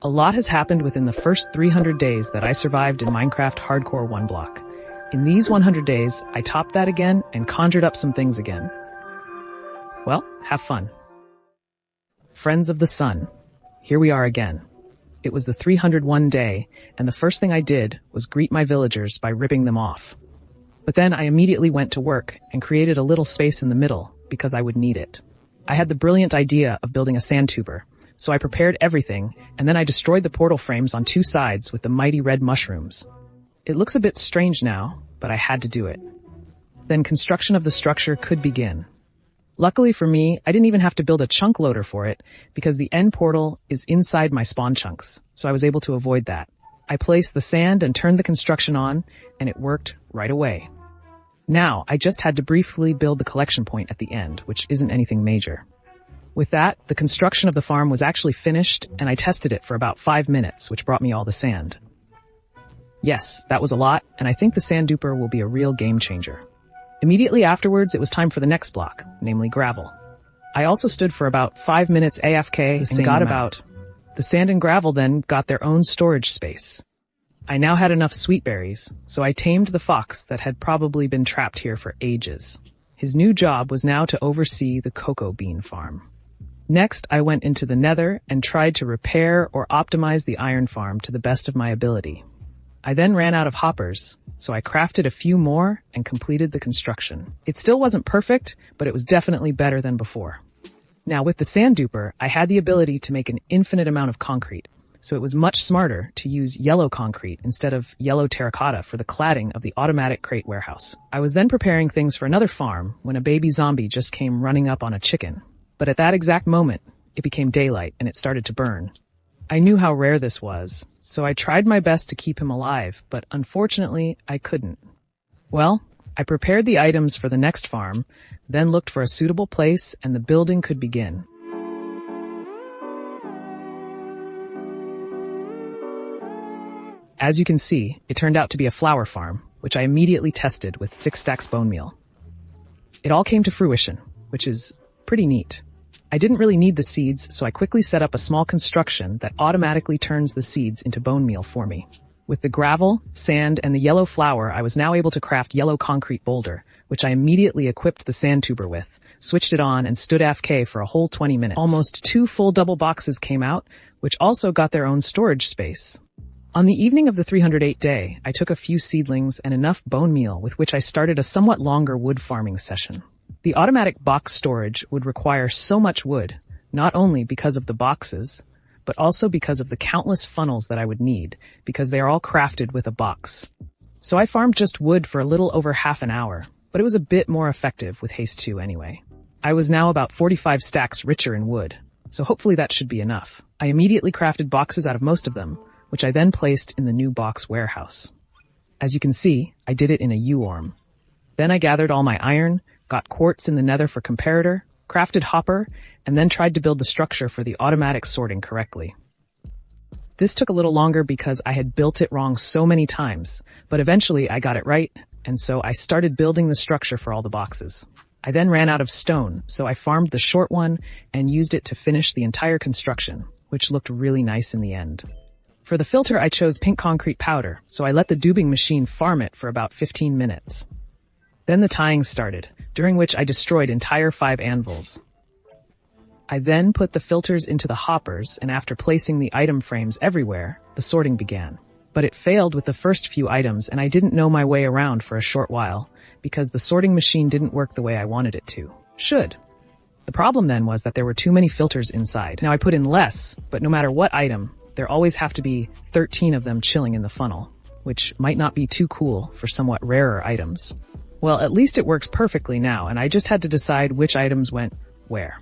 A lot has happened within the first 300 days that I survived in Minecraft Hardcore 1 block. In these 100 days, I topped that again and conjured up some things again. Well, have fun. Friends of the sun, here we are again. It was the 301 day, and the first thing I did was greet my villagers by ripping them off. But then I immediately went to work and created a little space in the middle because I would need it. I had the brilliant idea of building a sand tuber, so I prepared everything, and then I destroyed the portal frames on 2 sides with the mighty red mushrooms. It looks a bit strange now, but I had to do it. Then construction of the structure could begin. Luckily for me, I didn't even have to build a chunk loader for it because the end portal is inside my spawn chunks, so I was able to avoid that. I placed the sand and turned the construction on, and it worked right away. Now, I just had to briefly build the collection point at the end, which isn't anything major. With that, the construction of the farm was actually finished, and I tested it for about 5 minutes, which brought me all the sand. Yes, that was a lot, and I think the sand duper will be a real game changer. Immediately afterwards, it was time for the next block, namely gravel. I also stood for about 5 minutes AFK and got about. The sand and gravel then got their own storage space. I now had enough sweet berries, so I tamed the fox that had probably been trapped here for ages. His new job was now to oversee the cocoa bean farm. Next, I went into the nether and tried to repair or optimize the iron farm to the best of my ability. I then ran out of hoppers, so I crafted a few more and completed the construction. It still wasn't perfect, but it was definitely better than before. Now with the sand duper, I had the ability to make an infinite amount of concrete, so it was much smarter to use yellow concrete instead of yellow terracotta for the cladding of the automatic crate warehouse. I was then preparing things for another farm when a baby zombie just came running up on a chicken. But at that exact moment, it became daylight and it started to burn. I knew how rare this was, so I tried my best to keep him alive, but unfortunately, I couldn't. Well, I prepared the items for the next farm, then looked for a suitable place and the building could begin. As you can see, it turned out to be a flower farm, which I immediately tested with 6 stacks bone meal. It all came to fruition, which is pretty neat. I didn't really need the seeds, so I quickly set up a small construction that automatically turns the seeds into bone meal for me. With the gravel, sand, and the yellow flour, I was now able to craft yellow concrete boulder, which I immediately equipped the sand tuber with, switched it on, and stood AFK for a whole 20 minutes. Almost 2 full double boxes came out, which also got their own storage space. On the evening of the 308th day, I took a few seedlings and enough bone meal with which I started a somewhat longer wood farming session. The automatic box storage would require so much wood, not only because of the boxes, but also because of the countless funnels that I would need, because they are all crafted with a box. So I farmed just wood for a little over half an hour, but it was a bit more effective with Haste 2 anyway. I was now about 45 stacks richer in wood, so hopefully that should be enough. I immediately crafted boxes out of most of them, which I then placed in the new box warehouse. As you can see, I did it in a U-orm. Then I gathered all my iron, got quartz in the nether for comparator, crafted hopper, and then tried to build the structure for the automatic sorting correctly. This took a little longer because I had built it wrong so many times, but eventually I got it right, and so I started building the structure for all the boxes. I then ran out of stone, so I farmed the short one and used it to finish the entire construction, which looked really nice in the end. For the filter, I chose pink concrete powder, so I let the dubing machine farm it for about 15 minutes. Then the tying started, during which I destroyed entire 5 anvils. I then put the filters into the hoppers, and after placing the item frames everywhere, the sorting began. But it failed with the first few items, and I didn't know my way around for a short while, because the sorting machine didn't work the way I wanted it to. Should. The problem then was that there were too many filters inside. Now I put in less, but no matter what item, there always have to be 13 of them chilling in the funnel, which might not be too cool for somewhat rarer items. Well, at least it works perfectly now, and I just had to decide which items went where.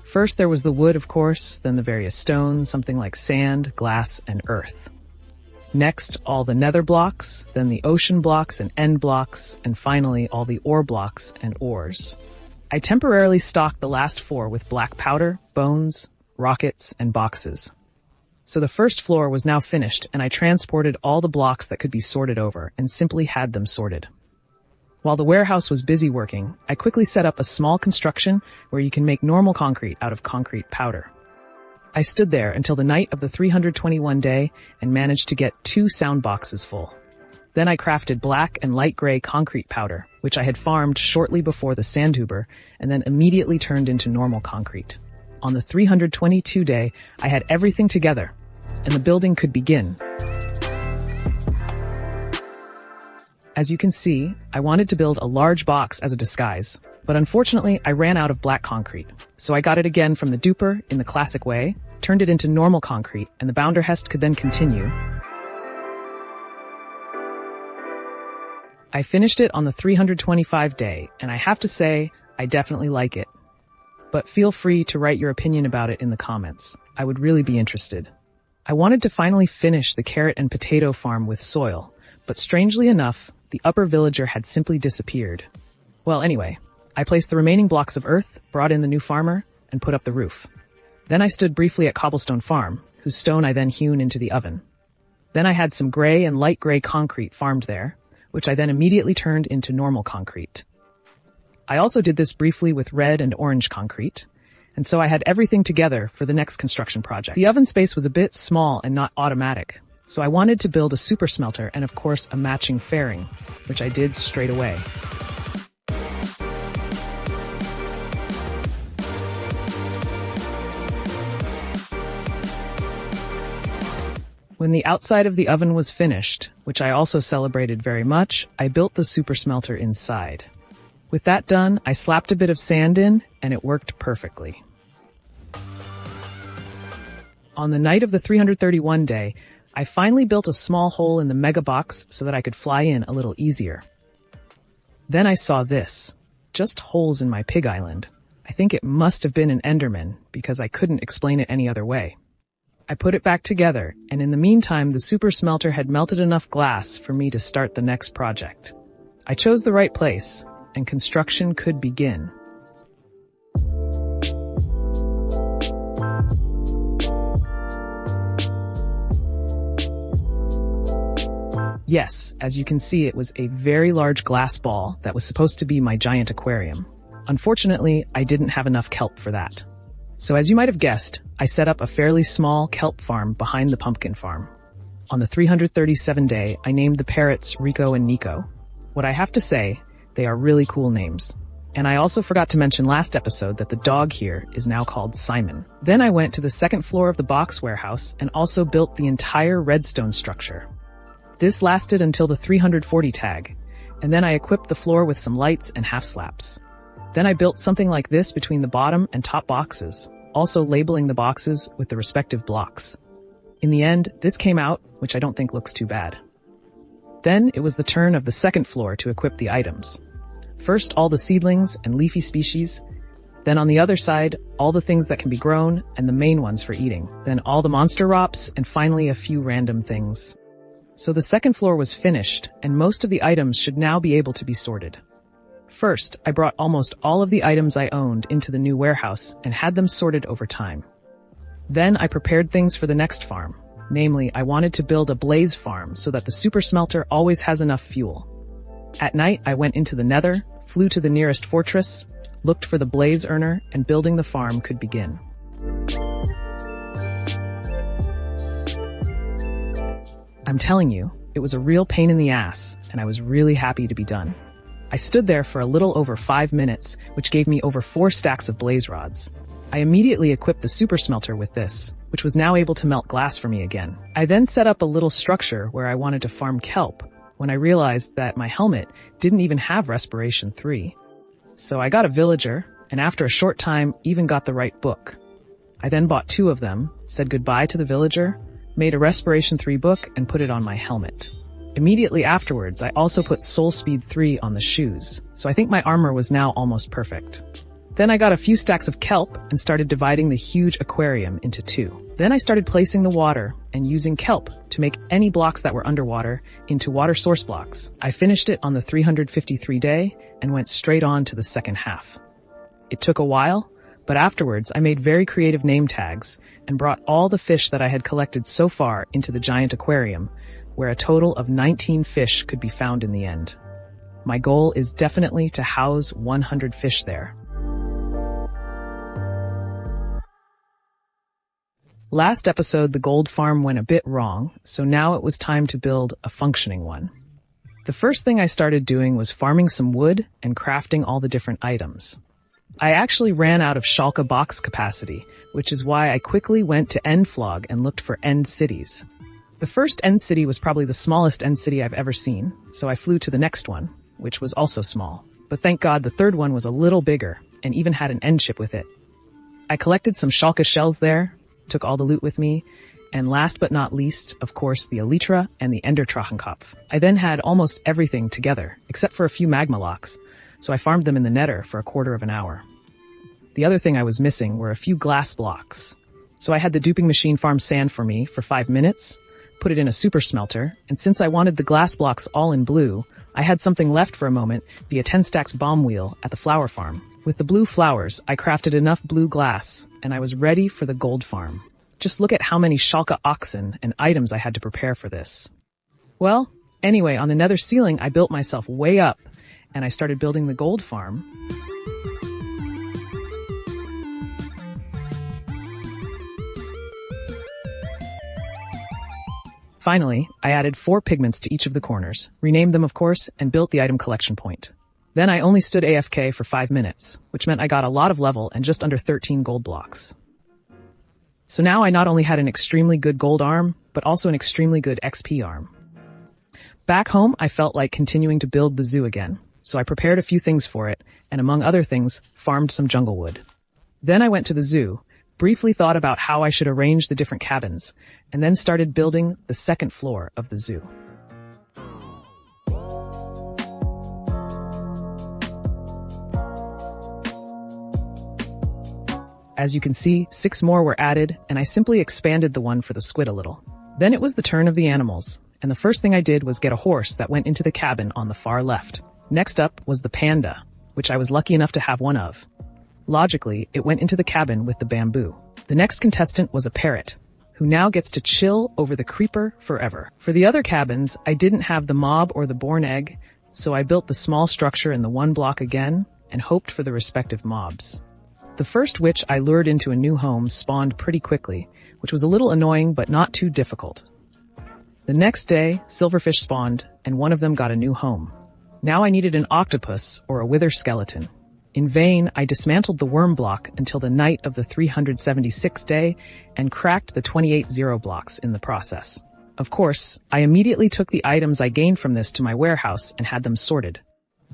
First there was the wood, of course, then the various stones, something like sand, glass, and earth. Next, all the nether blocks, then the ocean blocks and end blocks, and finally all the ore blocks and ores. I temporarily stocked the last 4 with black powder, bones, rockets, and boxes. So the first floor was now finished, and I transported all the blocks that could be sorted over and simply had them sorted. While the warehouse was busy working, I quickly set up a small construction where you can make normal concrete out of concrete powder. I stood there until the night of the 321 day and managed to get 2 sound boxes full. Then I crafted black and light gray concrete powder, which I had farmed shortly before the sandhuber and then immediately turned into normal concrete. On the 322 day, I had everything together and the building could begin. As you can see, I wanted to build a large box as a disguise, but unfortunately I ran out of black concrete. So I got it again from the duper in the classic way, turned it into normal concrete, and the Bounderhest could then continue. I finished it on the 325 day, and I have to say, I definitely like it. But feel free to write your opinion about it in the comments. I would really be interested. I wanted to finally finish the carrot and potato farm with soil, but strangely enough, the upper villager had simply disappeared. Well, anyway, I placed the remaining blocks of earth, brought in the new farmer, and put up the roof. Then I stood briefly at Cobblestone Farm, whose stone I then hewn into the oven. Then I had some gray and light gray concrete farmed there, which I then immediately turned into normal concrete. I also did this briefly with red and orange concrete, and so I had everything together for the next construction project. The oven space was a bit small and not automatic, so I wanted to build a super smelter and of course a matching fairing, which I did straight away. When the outside of the oven was finished, which I also celebrated very much, I built the super smelter inside. With that done, I slapped a bit of sand in, and it worked perfectly. On the night of the 331 day, I finally built a small hole in the mega box so that I could fly in a little easier. Then I saw this. Just holes in my pig island. I think it must have been an Enderman, because I couldn't explain it any other way. I put it back together, and in the meantime, the super smelter had melted enough glass for me to start the next project. I chose the right place, and construction could begin. Yes, as you can see, it was a very large glass ball that was supposed to be my giant aquarium. Unfortunately, I didn't have enough kelp for that. So as you might have guessed, I set up a fairly small kelp farm behind the pumpkin farm. On the 337 day, I named the parrots Rico and Nico. What I have to say, they are really cool names. And I also forgot to mention last episode that the dog here is now called Simon. Then I went to the second floor of the box warehouse and also built the entire redstone structure. This lasted until the 340 tag, and then I equipped the floor with some lights and half slaps. Then I built something like this between the bottom and top boxes, also labeling the boxes with the respective blocks. In the end, this came out, which I don't think looks too bad. Then it was the turn of the second floor to equip the items. First, all the seedlings and leafy species. Then on the other side, all the things that can be grown and the main ones for eating. Then all the monster rops, and finally a few random things. So the second floor was finished, and most of the items should now be able to be sorted. First, I brought almost all of the items I owned into the new warehouse and had them sorted over time. Then I prepared things for the next farm. Namely, I wanted to build a blaze farm so that the super smelter always has enough fuel. At night, I went into the nether, flew to the nearest fortress, looked for the blaze earner, and building the farm could begin. I'm telling you, it was a real pain in the ass, and I was really happy to be done. I stood there for a little over 5 minutes, which gave me over 4 stacks of blaze rods. I immediately equipped the super smelter with this, which was now able to melt glass for me again. I then set up a little structure where I wanted to farm kelp, when I realized that my helmet didn't even have Respiration 3. So I got a villager, and after a short time, even got the right book. I then bought 2 of them, said goodbye to the villager, made a Respiration 3 book, and put it on my helmet. Immediately afterwards, I also put Soul Speed 3 on the shoes, so I think my armor was now almost perfect. Then I got a few stacks of kelp and started dividing the huge aquarium into 2. Then I started placing the water and using kelp to make any blocks that were underwater into water source blocks. I finished it on the 353 day and went straight on to the second half. It took a while, but afterwards I made very creative name tags and brought all the fish that I had collected so far into the giant aquarium, where a total of 19 fish could be found in the end. My goal is definitely to house 100 fish there. Last episode, the gold farm went a bit wrong, so now it was time to build a functioning one. The first thing I started doing was farming some wood and crafting all the different items. I actually ran out of Schalke box capacity, which is why I quickly went to oneblock and looked for end cities. The first end city was probably the smallest end city I've ever seen, so I flew to the next one, which was also small. But thank God the third one was a little bigger and even had an end ship with it. I collected some Schalke shells there, took all the loot with me, and last but not least, of course, the elytra and the Enderdrachenkopf. I then had almost everything together, except for a few magma locks, so I farmed them in the nether for a quarter of an hour. The other thing I was missing were a few glass blocks. So I had the duping machine farm sand for me for 5 minutes, put it in a super smelter, and since I wanted the glass blocks all in blue, I had something left for a moment via 10 stacks bomb wheel at the flower farm. With the blue flowers, I crafted enough blue glass, and I was ready for the gold farm. Just look at how many Schalke oxen and items I had to prepare for this. Well, anyway, on the nether ceiling, I built myself way up, and I started building the gold farm. Finally, I added 4 pigments to each of the corners, renamed them of course, and built the item collection point. Then I only stood AFK for 5 minutes, which meant I got a lot of level and just under 13 gold blocks. So now I not only had an extremely good gold arm, but also an extremely good XP arm. Back home, I felt like continuing to build the zoo again, so I prepared a few things for it, and among other things, farmed some jungle wood. Then I went to the zoo, briefly thought about how I should arrange the different cabins, and then started building the second floor of the zoo. As you can see, 6 more were added, and I simply expanded the one for the squid a little. Then it was the turn of the animals, and the first thing I did was get a horse that went into the cabin on the far left. Next up was the panda, which I was lucky enough to have one of. Logically, it went into the cabin with the bamboo. The next contestant was a parrot, who now gets to chill over the creeper forever. For the other cabins, I didn't have the mob or the born egg, so I built the small structure in the one block again and hoped for the respective mobs. The first witch I lured into a new home spawned pretty quickly, which was a little annoying but not too difficult. The next day, silverfish spawned, and one of them got a new home. Now I needed an octopus or a wither skeleton. In vain, I dismantled the worm block until the night of the 376th day and cracked the 28 zero blocks in the process. Of course, I immediately took the items I gained from this to my warehouse and had them sorted.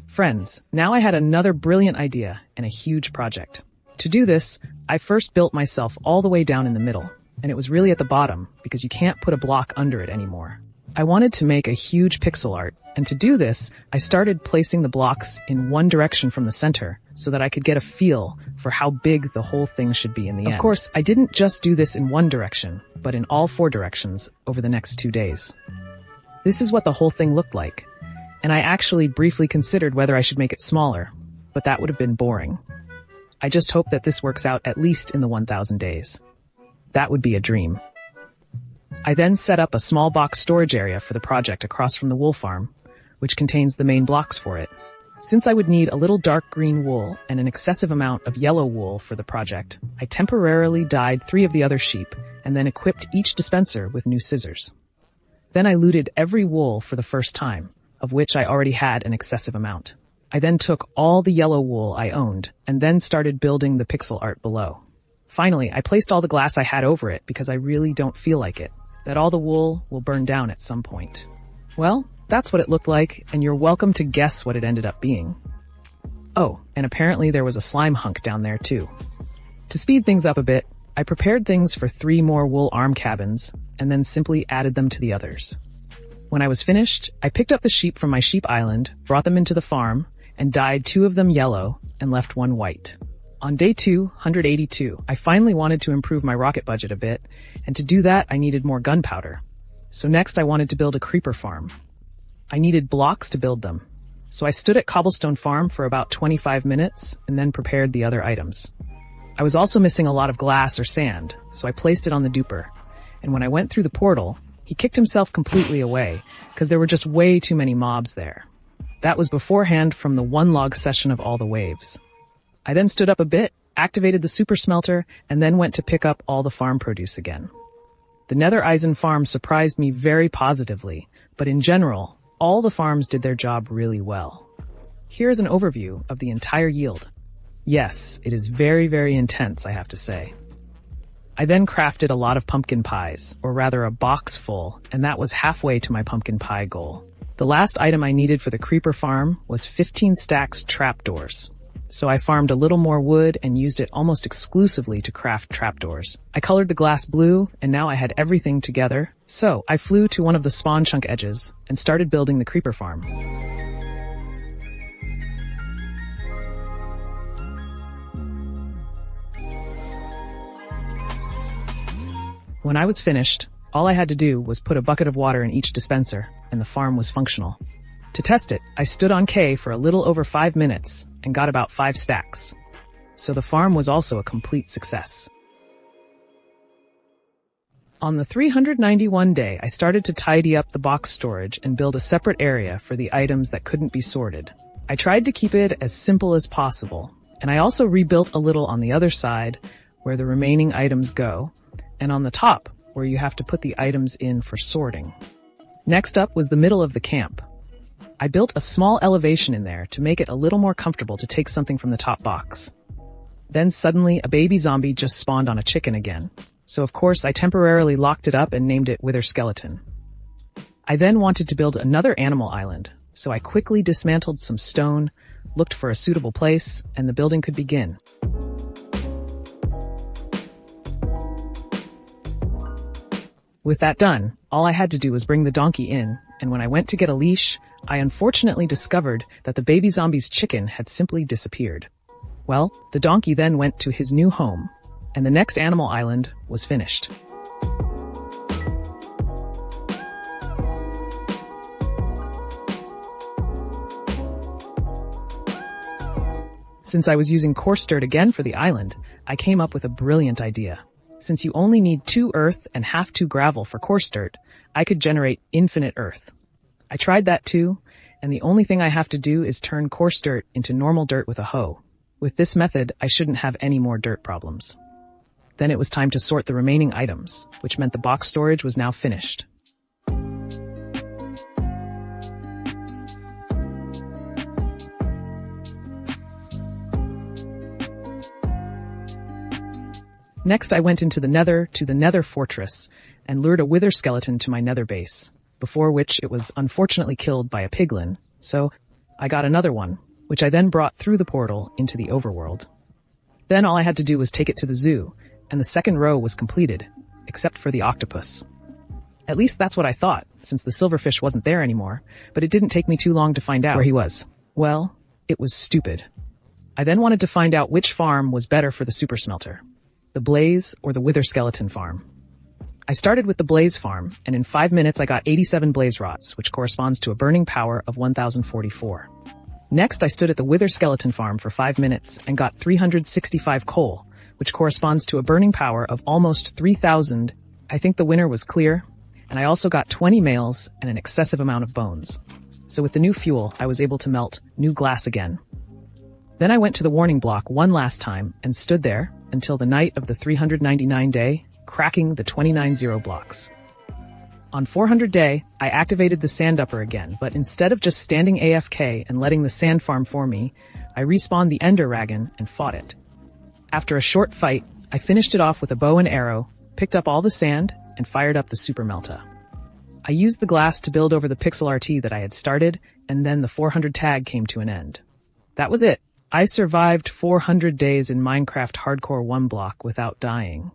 Friends, now I had another brilliant idea and a huge project. To do this, I first built myself all the way down in the middle, and it was really at the bottom because you can't put a block under it anymore. I wanted to make a huge pixel art, and to do this, I started placing the blocks in one direction from the center so that I could get a feel for how big the whole thing should be in the end. Of course, I didn't just do this in one direction, but in all 4 directions over the next 2 days. This is what the whole thing looked like, and I actually briefly considered whether I should make it smaller, but that would have been boring. I just hope that this works out at least in the 1,000 days. That would be a dream. I then set up a small box storage area for the project across from the wool farm, which contains the main blocks for it. Since I would need a little dark green wool and an excessive amount of yellow wool for the project, I temporarily dyed 3 of the other sheep and then equipped each dispenser with new scissors. Then I looted every wool for the first time, of which I already had an excessive amount. I then took all the yellow wool I owned and then started building the pixel art below. Finally, I placed all the glass I had over it because I really don't feel like it, that all the wool will burn down at some point. Well, that's what it looked like, and you're welcome to guess what it ended up being. Oh, and apparently there was a slime hunk down there too. To speed things up a bit, I prepared things for 3 more wool arm cabins and then simply added them to the others. When I was finished, I picked up the sheep from my sheep island, brought them into the farm, and dyed 2 of them yellow and left 1 white. On day 282, I finally wanted to improve my rocket budget a bit, and to do that I needed more gunpowder. So next I wanted to build a creeper farm. I needed blocks to build them, so I stood at Cobblestone Farm for about 25 minutes and then prepared the other items. I was also missing a lot of glass or sand, so I placed it on the duper, and when I went through the portal, he kicked himself completely away because there were just way too many mobs there. That was beforehand from the 1 log session of all the waves. I then stood up a bit activated the super smelter, and then went to pick up all the farm produce again. The Nether Eisen farm surprised me very positively, but in general, all the farms did their job really well. Here's an overview of the entire yield. Yes, it is very, very intense, I have to say. I then crafted a lot of pumpkin pies, or rather a box full, and that was halfway to my pumpkin pie goal. The last item I needed for the creeper farm was 15 stacks trapdoors. So I farmed a little more wood and used it almost exclusively to craft trapdoors. I colored the glass blue, and now I had everything together. So I flew to one of the spawn chunk edges and started building the creeper farm. When I was finished, all I had to do was put a bucket of water in each dispenser, and the farm was functional. To test it, I stood on K for a little over 5 minutes and got about 5 stacks. So the farm was also a complete success. On the 391 day, I started to tidy up the box storage and build a separate area for the items that couldn't be sorted. I tried to keep it as simple as possible, and I also rebuilt a little on the other side where the remaining items go, and on the top where you have to put the items in for sorting. Next up was the middle of the camp. I built a small elevation in there to make it a little more comfortable to take something from the top box. Then suddenly a baby zombie just spawned on a chicken again. So of course I temporarily locked it up and named it Wither Skeleton. I then wanted to build another animal island, so I quickly dismantled some stone, looked for a suitable place, and the building could begin. With that done, all I had to do was bring the donkey in, and when I went to get a leash, I unfortunately discovered that the baby zombie's chicken had simply disappeared. Well, the donkey then went to his new home, and the next animal island was finished. Since I was using coarse dirt again for the island, I came up with a brilliant idea. Since you only need 2 earth and half 2 gravel for coarse dirt, I could generate infinite earth. I tried that too, and the only thing I have to do is turn coarse dirt into normal dirt with a hoe. With this method, I shouldn't have any more dirt problems. Then it was time to sort the remaining items, which meant the box storage was now finished. Next, I went into the nether to the nether fortress and lured a wither skeleton to my nether base, before which it was unfortunately killed by a piglin, so I got another one, which I then brought through the portal into the overworld. Then all I had to do was take it to the zoo, and the second row was completed, except for the octopus. At least that's what I thought, since the silverfish wasn't there anymore, but it didn't take me too long to find out where he was. Well, it was stupid. I then wanted to find out which farm was better for the super smelter, the Blaze or the Wither Skeleton farm. I started with the Blaze farm, and in 5 minutes I got 87 blaze rods, which corresponds to a burning power of 1044. Next, I stood at the Wither Skeleton farm for 5 minutes and got 365 coal, which corresponds to a burning power of almost 3000. I think the winner was clear, and I also got 20 males and an excessive amount of bones. So with the new fuel, I was able to melt new glass again. Then I went to the warning block one last time and stood there until the night of the 399 day, cracking the 29 blocks. On 400 day, I activated the sand upper again, but instead of just standing AFK and letting the sand farm for me, I respawned the Ender Dragon and fought it. After a short fight, I finished it off with a bow and arrow, picked up all the sand, and fired up the Super Melta. I used the glass to build over the pixel RT that I had started, and then the 400 tag came to an end. That was it. I survived 400 days in Minecraft Hardcore 1 block without dying.